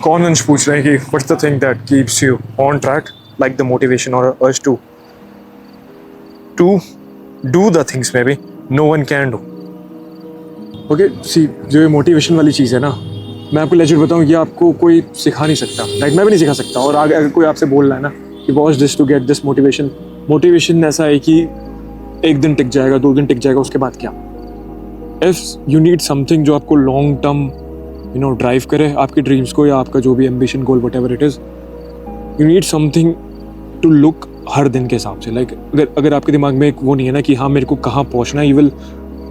कौन अंश पूछ रहे हैं कि what's the thing that keeps you on track, like the motivation और urge to do the things maybe no one can do. Okay see, जो ये मोटिवेशन वाली चीज़ है ना, मैं आपको लेजिट बताऊँ, ये आपको कोई सिखा नहीं सकता. लाइक मैं भी नहीं सिखा सकता. और आगे अगर कोई आपसे बोल रहा है ना कि watch this to get this motivation, motivation ऐसा है कि एक दिन टिक जाएगा, 2 दिन टिक जाएगा, उसके बाद क्या. इफ यू नीड समथिंग जो आपको लॉन्ग टर्म ड्राइव करे आपके ड्रीम्स को, या आपका जो भी ambition goal whatever it is, you need something to look हर दिन के हिसाब से. लाइक अगर आपके दिमाग में एक वो नहीं है ना कि हाँ मेरे को कहाँ पहुँचना है, you will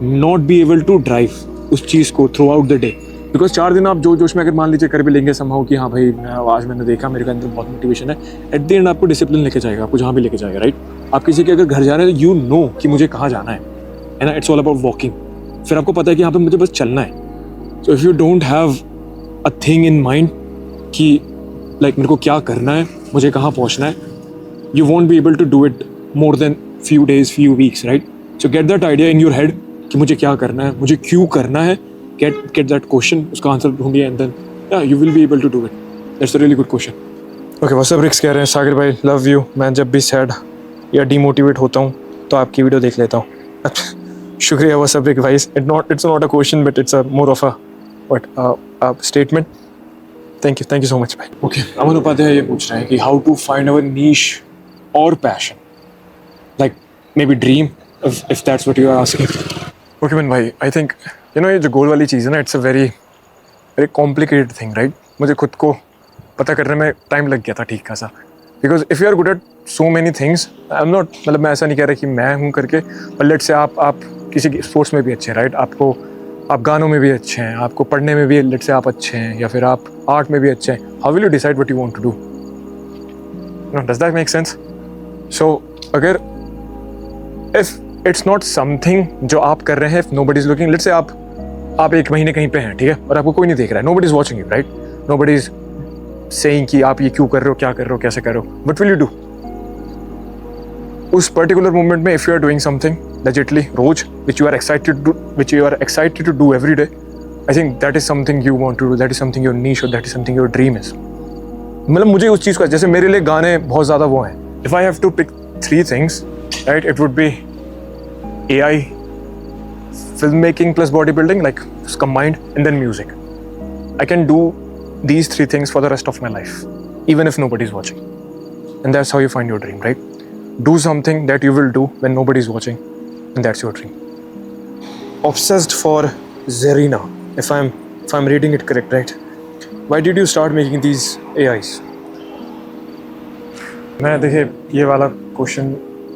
not be able to drive उस चीज़ को throughout the day. Because 4 दिन आप जोश में अगर मान लीजिए कर भी लेंगे समहाउ कि हाँ भाई आज मैंने देखा मेरे अंदर बहुत मोटिवेशन है, एट द एंड आपको डिसिप्लिन लेके जाएगा, आपको जहाँ भी लेके जाएगा. राइट, आप किसी के अगर घर जा रहे हैं, यू नो कि मुझे कहाँ जाना है ना, इट्स ऑल अबाउट वॉकिंग. फिर आपको पता है कि यहाँ पे मुझे बस चलना है. So if you don't have a thing in mind कि लाइक मेरे को क्या करना है, मुझे कहाँ पहुँचना है, you won't be able to do it more than few days, few weeks, right? So get that idea in your head कि मुझे क्या करना है, मुझे क्यों करना है. Get that question, उसका आंसर ढूंढिए, and then yeah, you will be able to do it. That's a really good question. Okay, what's up Rix कह रहे हैं, सागर भाई love you. मैं जब भी sad या demotivate होता हूँ तो आपकी वीडियो देख लेता हूँ. शुक्रिया what's up Rix भाई. It's not a question but it's a more of a statement. Thank you so much भाई. Okay, अमन उपाध्याय ये पूछ रहे हैं कि how to find our niche or passion, like maybe dream, if that's what you are asking. Okay man भाई, I think ये जो गोल वाली चीज़ है ना, it's a very complicated thing, right? मुझे खुद को पता करने में टाइम लग गया था ठीक खासा. Because if you are good at so many things, I'm not, मतलब मैं ऐसा नहीं कह रहा कि मैं हूँ करके, but let's say आप किसी स्पोर्ट्स में भी अच्छे हैं, right? आप गानों में भी अच्छे हैं, आपको पढ़ने में भी let's say आप अच्छे हैं, या फिर आप आर्ट में भी अच्छे हैं. How will you decide what you want to do? Does that make sense? So अगर if it's not something जो आप कर रहे हैं, if nobody is looking, let's say आप 1 महीने कहीं पे हैं, ठीक है, और आपको कोई नहीं देख रहा है, nobody is watching you, right? Nobody is saying कि आप ये क्यों कर रहे हो, क्या कर रहे हो, कैसे कर रहे हो. What will you do? उस पर्टिकुलर मोमेंट में if you are doing something legitly रोज which you are excited to do every day, I think that is something you want to do, that is something your niche or that is something your dream is. मतलब मुझे उस चीज़ का, जैसे मेरे लिए गाने बहुत ज़्यादा वो हैं. If I have to pick 3 things, right, it would be AI, filmmaking plus bodybuilding, like combined, and then music. I can do these 3 things for the rest of my life, even if nobody is watching. And that's how you find your dream, right? Do something that you will do when nobody is watching, and that's your dream. Obsessed for Zarina, if I'm reading it correct, right? Why did you start making these AIs? मैं देखिए ये वाला question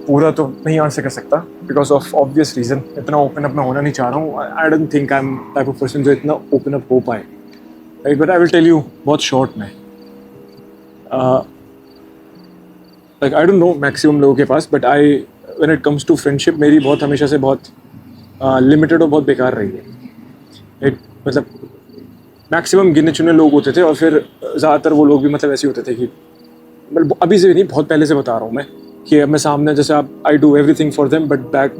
पूरा तो नहीं answer कर सकता because of obvious reason. इतना ओपन अप मैं होना नहीं चाह रहा हूँ. I don't think I am type of person जो इतना ओपन अप हो पाए, right. But I will tell you बहुत शॉर्ट में. Like I don't know maximum लोगों के पास, but when it comes to friendship मेरी बहुत हमेशा से बहुत लिमिटेड और बहुत बेकार रही है. मतलब मैक्सिमम गिने चुने लोग होते थे, और फिर ज़्यादातर वो लोग भी मतलब ऐसे होते थे कि मतलब अभी से नहीं, बहुत पहले से बता रहा हूँ मैं, कि अब मैं सामने जैसे आप I do everything for them, but back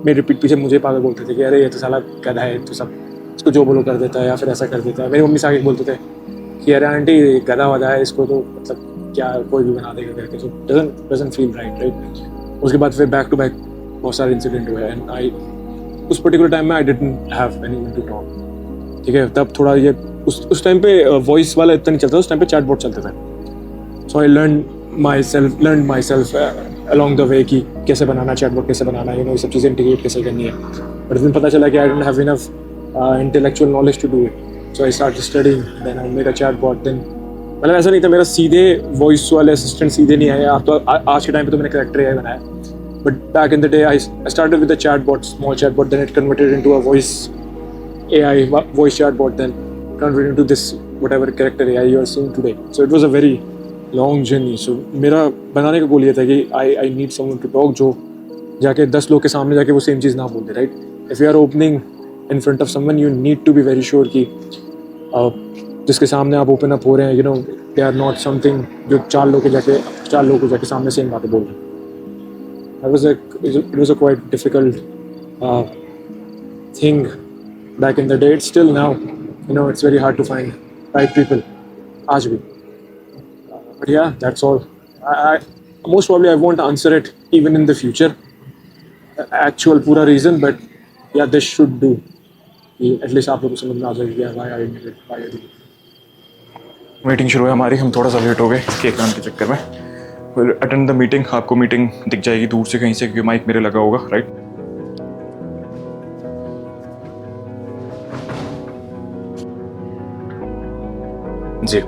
मेरे पीठ पीछे मुझे पागल बोलते थे कि अरे ये तो साला गधा है, तो सब इसको जो बोलो कर देता है, या फिर ऐसा कर देता है. मेरी मम्मी से आगे बोलते थे कि अरे आंटी गधा वधा है, इसको तो मतलब क्या कोई भी बना देगा करके. तो डजंट फील राइट. उसके बाद फिर बैक टू बैक बहुत सारे इंसिडेंट हुए, एंड उस पर्टिकुलर टाइम में I didn't have anyone to talk. ठीक है, तब थोड़ा ये उस टाइम पे वॉइस वाला इतना नहीं चलता, उस टाइम पे चैटबॉट चलते थे. So I learn myself along the way कि कैसे बनाना चैटबॉट, कैसे बनाना, ये सब चीज़ें इंटीग्रेट कैसे करनी है. बट फिर पता चला कि I don't have enough intellectual knowledge to do it. So I start studying, then I make a chatbot. Then मतलब ऐसा नहीं था मेरा सीधे वॉइस वाले असिस्टेंट सीधे नहीं आया. आप तो आज के टाइम पे तो मैंने कैरेक्टर AI बनाया, but back in the day I started with a chatbot, small chatbot, then it converted into a voice AI, voice chatbot, then converted into this whatever character AI you are seeing today. So it was a very long journey. So मेरा बनाने का गोल ये था कि I need someone to talk जो जाके 10 लोग के सामने जाके वो सेम चीज़ ना बोल दे, right? If you are opening in front of someone, you need to be very sure कि जिसके सामने आप ओपन अप हो रहे हैं, they are not something जो 4 लोग को जाके सामने सेम बातें बोल रहे हैं. It was a quite difficult thing back in the day. It's still now, it's very hard to find right people. आज भी. But yeah, that's all. I most probably I won't answer it even in the future. Actual पूरा reason, but yeah, this should do. At least आप लोगों को समझ में आ जाएगी why I did it, why I did it. Meeting शुरू है हमारी. हम थोड़ा सा लेट हो गए केक लाने के चक्कर में. We'll attend the meeting. आपको मीटिंग दिख जाएगी दूर से कहीं से क्योंकि माइक मेरे लगा होगा, राइट? जी.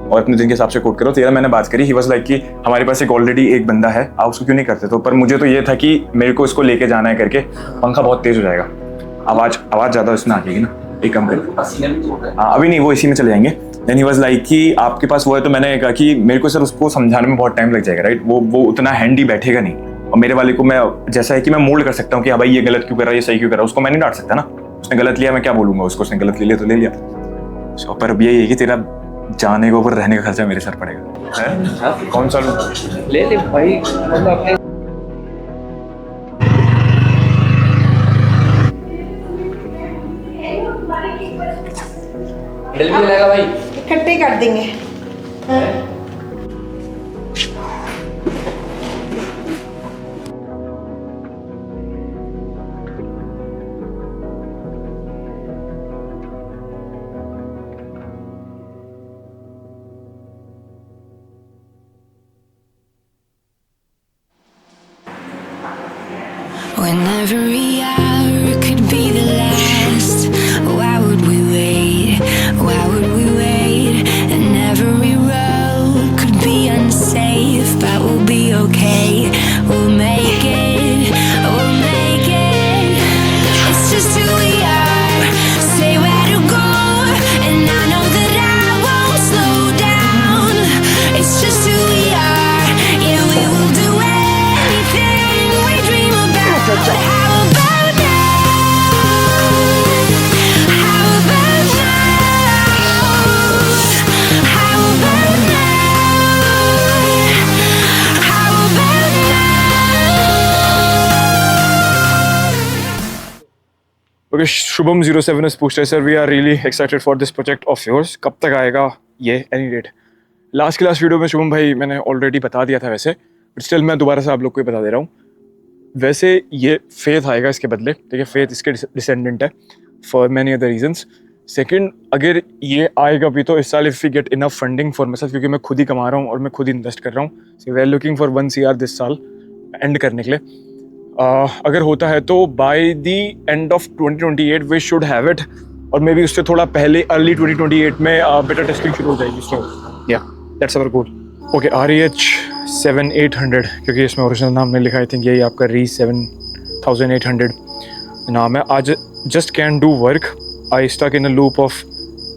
और अपने दिन के हिसाब से कोट करो. तेरा मैंने बात करी, ही वाज लाइक कि हमारे पास एक ऑलरेडी एक बंदा है, आप उसको क्यों नहीं करते? तो पर मुझे तो ये था कि मेरे को इसको लेके जाना है करके. पंखा बहुत तेज हो जाएगा, आवाज ज्यादा इसमें आ जाएगी ना. एक काम कर. हाँ अभी नहीं, वो इसी में चले जाएंगे. देन ही वाज लाइक कि आपके पास वो है. तो मैंने कहा कि मेरे को सर उसको समझाने में बहुत टाइम लग जाएगा, राइट? वो उतना हैंडी बैठेगा नहीं. और मेरे वाले को मैं जैसा है कि मैं मोल्ड कर सकता हूँ कि हाँ भाई ये गलत क्यों कर रहा है, ये सही क्यों कर रहा है. उसको मैं नहीं डांट सकता ना. उसने गलत लिया, मैं क्या बोलूंगा उसको. उसने गलत ले लिया तो ले लिया. पर अब यही है कि तेरा जाने के ऊपर रहने का खर्चा मेरे सर पड़ेगा. है? कौन सा ले ले भाई. मतलब अपने बिल भी लगेगा भाई. इकट्ठे कर देंगे. When every hour could be the last, why would we wait? Why would we wait? And every road could be unsafe, but we'll be okay. We'll make it. We'll make it. It's just who we are. Say where to go, and I know that I won't slow down. It's just who we are. Yeah, we will do anything we dream about. How about now? How about now? How about now? How about now? Okay, Shubham 07 has पूछा है sir, we are really excited for this project of yours. कब तक आएगा ये? Any date? Last की last video में शुभम भाई मैंने ऑलरेडी बता दिया था वैसे, बट स्टिल मैं दोबारा से आप लोग को ही बता दे रहा हूँ. वैसे ये फेथ आएगा इसके बदले. देखिए फेथ इसके डिसेंडेंट है for many other reasons. Second, अगर ये आएगा भी तो इस साल if we get enough funding for myself, क्योंकि मैं खुद ही कमा रहा हूँ और मैं खुद ही इन्वेस्ट कर रहा हूँ. So we are looking for 1 CR this साल एंड करने के लिए. अगर होता है तो by the end of 2028 we should have it, और मे बी उससे थोड़ा पहले अर्ली 2028 में बेटा टेस्टिंग शुरू हो जाएगी. सो या that's our goal. Okay, REH 7800 क्योंकि इसमें ओरिजिनल नाम नहीं लिखा. आई थिंक यही आपका री 7800 नाम है. आज just can do work. I stuck in a loop of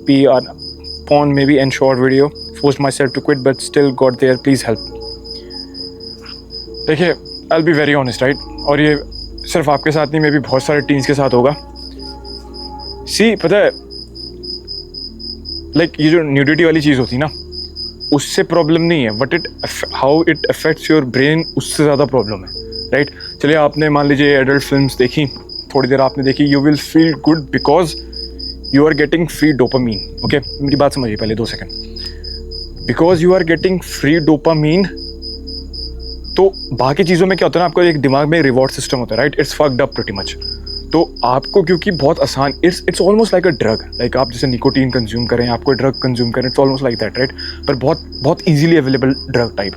PR porn maybe and short video. Forced myself to quit but still got there. Please help. देखिए I'll be very honest, right? और ये सिर्फ आपके साथ नहीं, मे भी बहुत सारे टीन्स के साथ होगा. सी पता है लाइक ये जो न्यूडिटी वाली चीज़ होती है ना, उससे प्रॉब्लम नहीं है, but how it affects your brain, उससे ज़्यादा प्रॉब्लम है, राइट? चलिए आपने मान लीजिए एडल्ट फिल्म्स देखी, थोड़ी देर आपने देखी, you will feel good because you are getting free dopamine. Okay, मेरी बात समझिए पहले 2 second. Because you are getting free dopamine, तो बाकी चीज़ों में क्या होता है ना, आपका एक दिमाग में रिवॉर्ड सिस्टम होता है, right? It's fucked up pretty much. तो आपको क्योंकि बहुत आसान, it's almost like a drug. Like आप जैसे निकोटीन कंज्यूम करें, आपको ड्रग कंज्यूम करें, it's almost like that, right? पर बहुत ईजिली अवेलेबल ड्रग टाइप.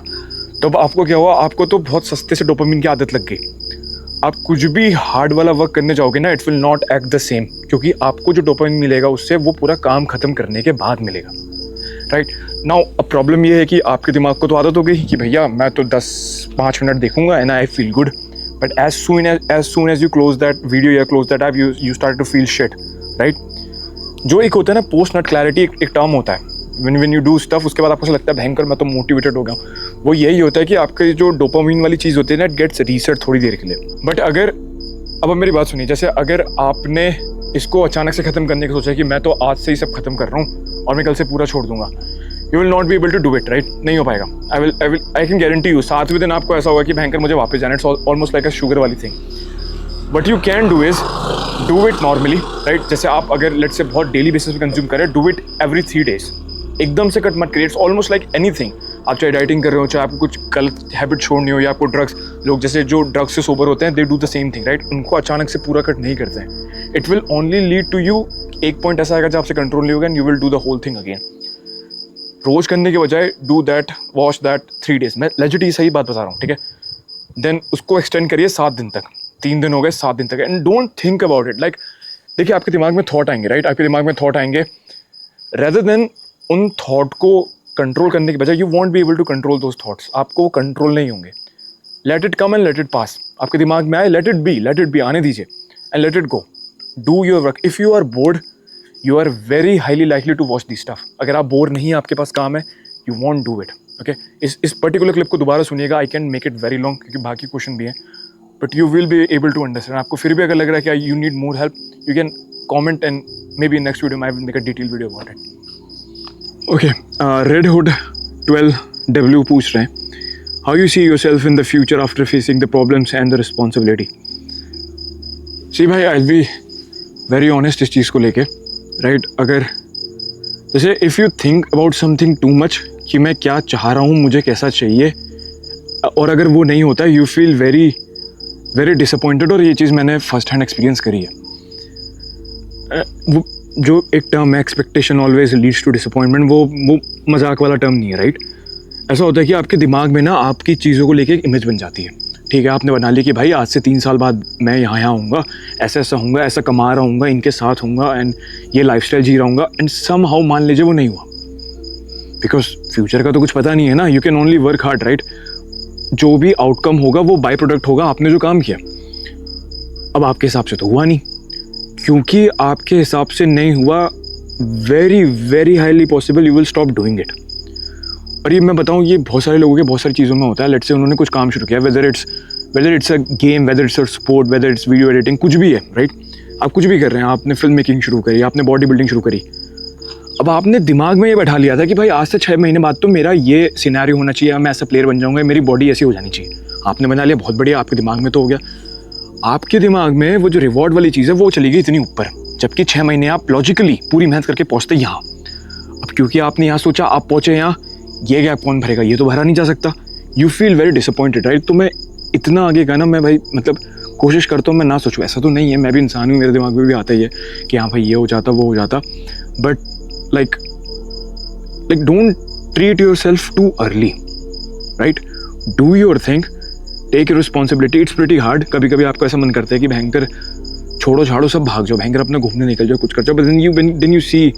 तो अब आपको क्या हुआ, आपको तो बहुत सस्ते से डोपामीन की आदत लग गई. आप कुछ भी हार्ड वाला वर्क करने जाओगे ना, it will not act the same, क्योंकि आपको जो डोपामीन मिलेगा उससे वो पूरा काम खत्म करने के बाद मिलेगा, राइट? नाउ अब प्रॉब्लम ये है कि आपके दिमाग को तो आदत हो गई कि भैया मैं तो 10-5 मिनट देखूंगा and I feel good. But as soon as you close that video या close that app, you start to feel shit, right? जो एक होता है ना पोस्ट नट क्लैरिटी, एक टर्म होता है. when you do stuff, उसके बाद आपको ऐसा लगता है भयंकर मैं तो मोटिवेटेड हो गया हूँ. वो यही होता है कि आपकी जो डोपामीन वाली चीज़ होती है ना, इट गेट्स रीसेट थोड़ी देर के लिए. बट अगर अब मेरी बात सुनिए, जैसे अगर आपने इसको अचानक से ख़त्म करने का सोचा कि मैं तो आज से ही सब खत्म कर रहा हूँ और मैं कल से पूरा छोड़ दूंगा, you will not be able to do it, right? नहीं हो पाएगा. आई कैन गारंटी यू 7वें दिन आपको ऐसा होगा कि भयंकर मुझे वापस जाना. It's almost like a sugar वाली thing. What you can do is do it normally, right? जैसे आप अगर लेट्स से बहुत डेली बेसिस पे कंज्यूम करें, डू इट एवरी 3 days। एकदम से कट मत करिए। It's almost like anything. आप चाहे डाइटिंग कर रहे हो, चाहे आपको कुछ गलत हैबिट छोड़नी हो, या आपको ड्रग्स, लोग जैसे जो ड्रग्स से सोबर होते हैं, they do the same thing, right? उनको अचानक से पूरा कट नहीं करते हैं। It will only lead to you, एक पॉइंट ऐसा आएगा जब आपसे कंट्रोल नहीं होगा and you will do the whole thing again. रोज करने के बजाय do that, watch that 3 days। मैं लेजिटली सही बात बता रहा हूँ, ठीक है? देन उसको एक्सटेंड करिए 7 दिन तक। 3 दिन हो गए, 7 दिन तक, and don't think about it. Like देखिए, आपके दिमाग में थॉट आएंगे, राइट? आपके दिमाग में थॉट आएंगे, रेदर देन उन थॉट को कंट्रोल करने के बजाय you won't be able to control those thoughts. आपको कंट्रोल नहीं होंगे। Let it come and let it pass. आपके दिमाग में आए, लेट इट बी, आने दीजिए and let it go. Do your work. If you are bored, you are very highly likely to watch this stuff. अगर आप बोर नहीं है, आपके पास काम है, you won't do it. Okay, इस पर्टिकुलर क्लिप को दोबारा सुनिएगा। I can make it very long क्योंकि बाकी क्वेश्चन भी हैं, but you will be able to understand. आपको फिर भी अगर लग रहा है कि you need more help, you can comment and maybe next video I will make a detail video about it. Okay, red hood 12W पूछ रहे हैं, how you see yourself in the future after facing the problems and the responsibility? See भाई, I will be very honest इस चीज़ को लेके, right? अगर जैसे if you think about something too much कि मैं क्या चाह रहा हूँ, मुझे कैसा चाहिए, और अगर वो नहीं होता, you feel very very disappointed. और ये चीज़ मैंने फर्स्ट हैंड एक्सपीरियंस करी है। वो जो एक टर्म है, expectation always leads to disappointment, वो मजाक वाला टर्म नहीं है, राइट? ऐसा होता है कि आपके दिमाग में ना आपकी चीज़ों को लेके एक इमेज बन जाती है, ठीक है? आपने बना ली कि भाई आज से 3 साल बाद मैं यहाँ आऊँगा, ऐसा ऐसा होऊंगा, ऐसा कमा रहा हूँगा, इनके साथ होऊंगा एंड ये लाइफस्टाइल जी रहा हूँगा, एंड सम हाउ मान लीजिए वो नहीं हुआ, बिकॉज फ्यूचर का तो कुछ पता नहीं है ना। You can only work hard, right? जो भी आउटकम होगा वो बाय प्रोडक्ट होगा आपने जो काम किया। अब आपके हिसाब से तो हुआ नहीं, क्योंकि आपके हिसाब से नहीं हुआ, very very highly possible you will stop doing it. और ये मैं बताऊँ, ये बहुत सारे लोगों के बहुत सारी चीज़ों में होता है। लेट्स से उन्होंने कुछ काम शुरू किया, whether it's a game, whether it's a sport, whether it's video editing, कुछ भी है, राइट? आप कुछ भी कर रहे हैं, आपने फिल्म मेकिंग शुरू करी, आपने बॉडी बिल्डिंग शुरू करी। अब आपने दिमाग में ये बैठा लिया था कि भाई आज से 6 महीने बाद तो मेरा ये सिनेरियो होना चाहिए, मैं ऐसा प्लेयर बन जाऊँगा, मेरी बॉडी ऐसी हो जानी चाहिए। आपने बना लिया, बहुत बढ़िया, आपके दिमाग में तो हो गया। आपके दिमाग में वो जो रिवॉर्ड वाली चीज़ है वो चली गई इतनी ऊपर, जबकि 6 महीने आप लॉजिकली पूरी मेहनत करके पहुंचते यहाँ। अब क्योंकि आपने यहाँ सोचा, आप पहुंचे यहाँ, ये गैप कौन भरेगा, ये तो भरा नहीं जा सकता। You feel very disappointed, right? तो मैं इतना आगे का ना, मैं भाई मतलब कोशिश करता हूँ मैं ना सोचूँ। ऐसा तो नहीं है, मैं भी इंसान हूँ, मेरे दिमाग में भी आता ही है कि हाँ भाई ये हो जाता, वो हो जाता, but like don't treat yourself too early, right? Do your thing, take your responsibility. It's pretty hard. कभी कभी आपको ऐसा मन करता है कि भयंकर छोड़ो झाड़ो सब भाग जाओ, भयंकर अपना घूमने निकल जाओ, कुछ कर जाओ, बट देन यू सी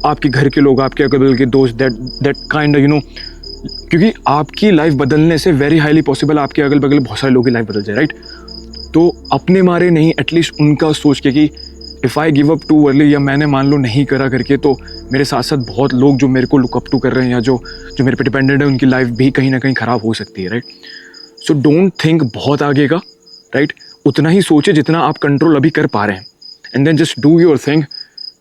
आपके घर के लोग, आपके अगल बगल के दोस्त, दैट काइंड यू नो, क्योंकि आपकी लाइफ बदलने से वेरी हाईली पॉसिबल आपके अगल बगल बहुत सारे लोगों की लाइफ बदल जाए, राइट? तो अपने मारे नहीं, एटलीस्ट उनका सोच के कि if I give up too early, या मैंने मान लो नहीं करा करके, तो मेरे साथ साथ बहुत लोग जो मेरे को लुक अप टू कर रहे हैं या जो मेरे पे डिपेंडेंट है, उनकी लाइफ भी कहीं ना कहीं ख़राब हो सकती है, राइट? सो डोंट थिंक बहुत आगे का, राइट? उतना ही सोचे जितना आप कंट्रोल अभी कर पा रहे हैं, and then just do your thing,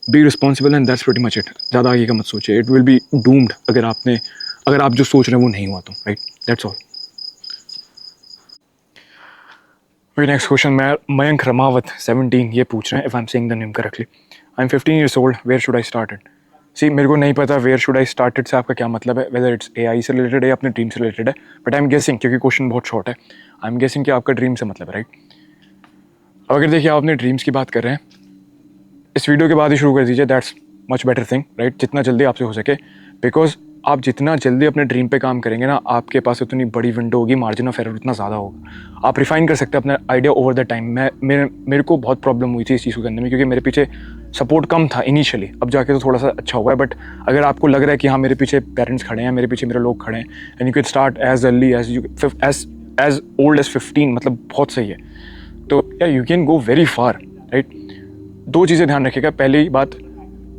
be responsible, and that's pretty much it. ज़्यादा आगे का मत सोचिए, इट विल बी डूम्ड अगर आप जो सोच रहे हैं वो नहीं हुआ तो, right? That's all. Next question, Mayank Ramawat 17 ये पूछ रहे हैं, if I am saying the name correctly, I am 15 years old, where should I start it? See, मेरे को नहीं पता where should I start it से आपका क्या मतलब है, वेदर इट्स AI से रिलेटेड है या अपने ड्रीम से रिलेटेड है, बट आई एम गेसिंग, क्योंकि क्वेश्चन बहुत शॉर्ट है, आई एम गेसिंग कि आपका ड्रीम से मतलब है, राइट? अब अगर देखिए आप अपने ड्रीम्स की बात कर रहे हैं, इस वीडियो के बाद ही शुरू कर दीजिए, that's much better thing, right? जितना जल्दी आपसे हो सके, बिकॉज आप जितना जल्दी अपने ड्रीम पे काम करेंगे ना, आपके पास उतनी बड़ी विंडो होगी, मार्जिन ऑफ एरर उतना ज़्यादा होगा, आप रिफाइन कर सकते हैं अपना आइडिया ओवर द टाइम। मेरे को बहुत प्रॉब्लम हुई थी इस चीज़ को करने में, क्योंकि मेरे पीछे सपोर्ट कम था इनिशियली, अब जाके तो थोड़ा सा अच्छा हुआ है। बट अगर आपको लग रहा है कि हाँ मेरे पीछे पेरेंट्स खड़े हैं, मेरे पीछे मेरे लोग खड़े हैं, and you can start as early as old as 15, मतलब बहुत सही है, तो या you can go very far, right? 2 चीज़ें ध्यान रखिएगा। पहली बात,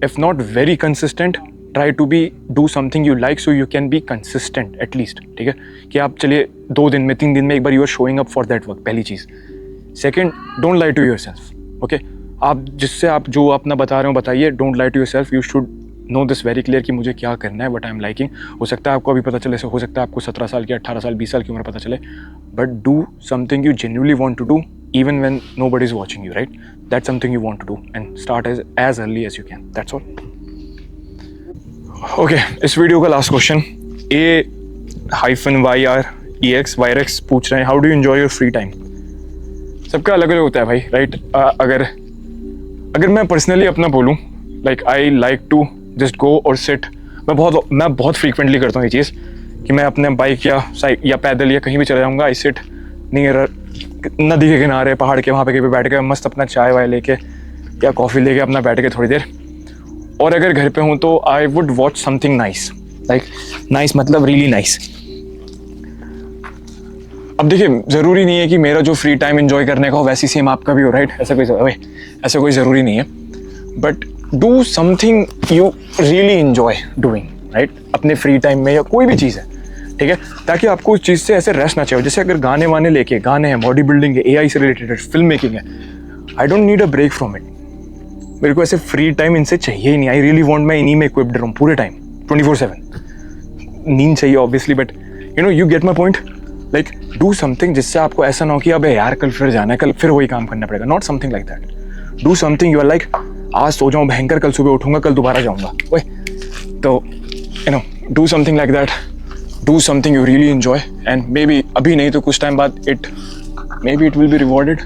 if not very consistent, try to be do something you like, so you can be consistent at least, ठीक है? कि आप चलिए 2 दिन में, 3 दिन में एक बार you are showing up for that work, पहली चीज़। Second, don't lie to yourself, okay? आप जो अपना बता रहे हो बताइए, don't lie to yourself, you should know this very clear कि मुझे क्या करना है, वट आई एम लाइकिंग. हो सकता है आपको अभी पता चले, हो सकता है आपको 17 साल की, 18 साल, 20 साल की उम्र पता चले, but do something you genuinely want to do even when nobody is watching you, right? That's something you want to do and start as early as you can. That's all. Okay, इस video का last question A-YREX वायरेक्स पूछ रहे हैं, how do you enjoy your free time? सबका अलग अलग होता है भाई, राइट? अगर मैं पर्सनली अपना बोलूँ, like I like to just go और सिट. मैं बहुत फ्रीक्वेंटली करता हूँ ये चीज़ कि मैं अपने बाइक या पैदल या कहीं भी चला जाऊँगा. आई सिट नियर नदी के किनारे, पहाड़ के वहाँ पे कहीं पे बैठ के मस्त अपना चाय वाय लेके या कॉफ़ी लेके अपना बैठ के थोड़ी देर. और अगर घर पे हूँ तो I would watch something nice, like nice मतलब रियली नाइस. अब देखिए, ज़रूरी नहीं है कि मेरा जो फ्री टाइम एंजॉय करने का हो वैसी सेम आपका भी हो, राइट? ऐसा कोई ज़रूरी नहीं है, but do something you really enjoy doing, right? अपने फ्री टाइम में या कोई भी चीज़ है, ठीक है, ताकि आपको उस चीज़ से ऐसे रेस्ट ना चाहिए. जैसे अगर गाने वाने लेके, गाने हैं, बॉडी बिल्डिंग है, AI से रिलेटेड है, फिल्म मेकिंग है, I don't need a break from it. मेरे को ऐसे फ्री टाइम इनसे चाहिए ही नहीं. आई रियली वांट मैं इन्हीं में इक्विप्ड रहूं पूरे टाइम 24/7. नींद चाहिए obviously, but you know you get my point. Like do something जिससे आपको ऐसा ना हो कि अबे यार कल फिर जाना है, कल फिर वही काम करना पड़ेगा. Not something like that. Do something you are like, आज सो जाऊँ भयंकर, कल सुबह उठूंगा, कल दोबारा जाऊँगा. ओए, तो you know do something like that. Do something you really enjoy and maybe अभी नहीं तो कुछ टाइम बाद maybe it will be rewarded.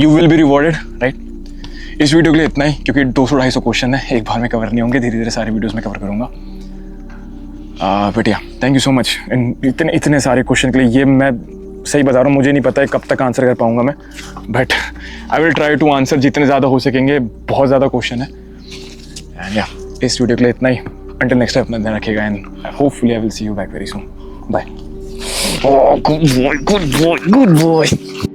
You will be rewarded, right? इस वीडियो के लिए इतना ही, क्योंकि 200-250 क्वेश्चन है, एक बार में कवर नहीं होंगे, धीरे धीरे सारे वीडियोस में कवर करूँगा. बट या थैंक यू सो मच. इतने सारे क्वेश्चन के लिए, ये मैं सही बता रहा हूँ, मुझे नहीं पता है कब तक आंसर कर पाऊँगा मैं, but I will try to answer जितने ज़्यादा हो सकेंगे. बहुत ज़्यादा क्वेश्चन है. एंड या इस वीडियो के लिए इतना ही. Until next time, अपना ध्यान रखिएगा and hopefully I will see you back very soon. Bye. Oh, good boy, good boy, good boy.